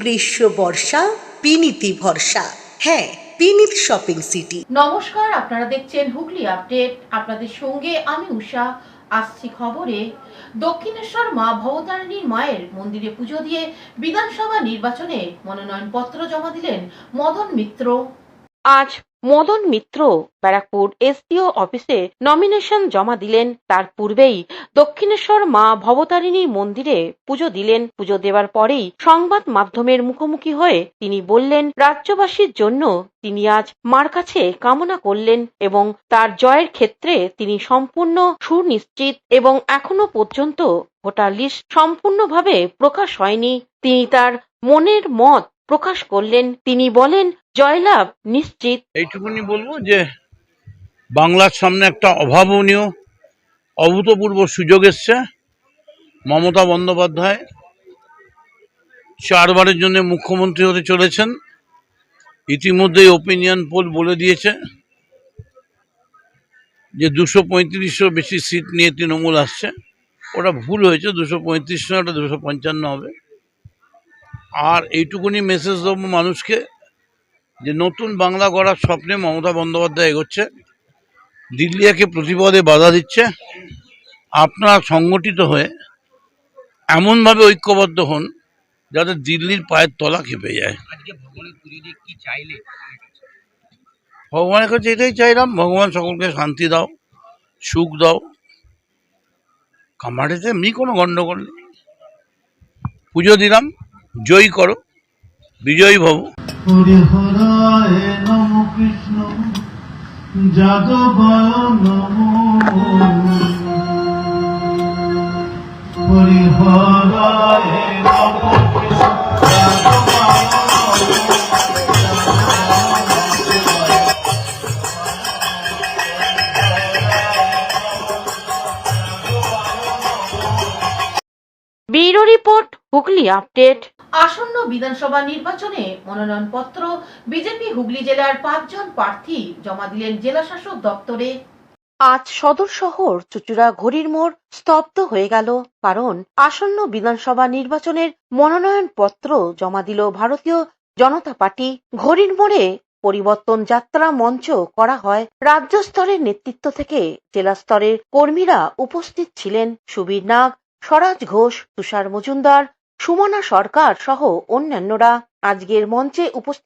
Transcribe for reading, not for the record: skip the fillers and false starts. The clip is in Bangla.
গ্রীষ্ম বর্ষা পিনিতি ভরসা। হ্যাঁ, পিনিত শপিং সিটি। নমস্কার, আপনারা দেখছেন হুগলি আপডেট। আপনাদের সঙ্গে আমি উষা। আসছি খবরে। দক্ষিণেশ্বর মা ভবতারিণীর মায়ের মন্দিরে পুজো দিয়ে বিধানসভা নির্বাচনে মনোনয়নপত্র জমা দিলেন মদন মিত্র। আজ মদন মিত্র ব্যারাকপুর এসডিও অফিসে নমিনেশন জমা দিলেন। তার পূর্বেই দক্ষিণেশ্বর মা ভবতারিণী মন্দিরে পুজো দিলেন। পুজো দেওয়ার পরেই সংবাদ মাধ্যমের মুখোমুখি হয়ে তিনি বললেন, রাজ্যবাসীর জন্য তিনি আজ মার কাছে কামনা করলেন এবং তার জয়ের ক্ষেত্রে তিনি সম্পূর্ণ সুনিশ্চিত এবং এখনো পর্যন্ত ভোটার লিস্ট সম্পূর্ণভাবে প্রকাশ হয়নি। তিনি তার মনের মত প্রকাশ করলেন। তিনি বলেন, জয়লাভ নিশ্চিত। এইটুকুনি বলবো যে বাংলার সামনে একটা অভাবনীয় অভূতপূর্ব সুযোগ এসছে। মমতা বন্দ্যোপাধ্যায় 4বারের জন্য মুখ্যমন্ত্রী হতে চলেছেন। ইতিমধ্যেই ওপিনিয়ন পোল বলে দিয়েছে যে 235-এর বেশি সিট নিয়ে তৃণমূল আসছে। ওটা ভুল হয়েছে, 235 নয়, ওটা 255 হবে। আর এইটুকুনি মেসেজ দেবো মানুষকে যে নতুন বাংলা গড়ার স্বপ্নে মমতা বন্দ্যোপাধ্যায় এগোচ্ছে। দিল্লি একে প্রতিপদে বাধা দিচ্ছে। আপনারা সংগঠিত হয়ে এমনভাবে ঐক্যবদ্ধ হন যাতে দিল্লির পায়ের তলা কেঁপে যায়। ভগবানের কাছে এটাই চাইলাম, ভগবান সকলকে শান্তি দাও, সুখ দাও। কামারেতে এমনি কোনো গন্ডগোল নেই। পুজো দিলাম, জয়ী করো, বিজয়ী ভব। হরিহরায় নম কৃষ্ণ যাদবায় নম হরিহরায় নম কৃষ্ণ যাদবায় ব্যুরো রিপোর্ট, হুগলি আপডেট। আসন্ন বিধানসভা নির্বাচনে মনোনয়নপত্র বিজেপি হুগলি জেলার 5 জন প্রার্থী জমা দিলেন জেলা শাসক দপ্তরে। আজ সদর শহর চুচুড়া ঘড়ির মোড় স্তব্ধ হয়ে গেল, কারণ আসন্ন বিধানসভা নির্বাচনের মনোনয়নপত্র জমা দিল ভারতীয় জনতা পার্টি। ঘড়ির মোড়ে পরিবর্তন যাত্রা মঞ্চ করা হয়। রাজ্য স্তরের নেতৃত্ব থেকে জেলা স্তরের কর্মীরা উপস্থিত ছিলেন। সুবীর নাগ, স্বরাজ ঘোষ, তুষার মজুমদার, সুমনা সরকার সহ অন্যান্যরা। আজকের মঞ্চে উপস্থিত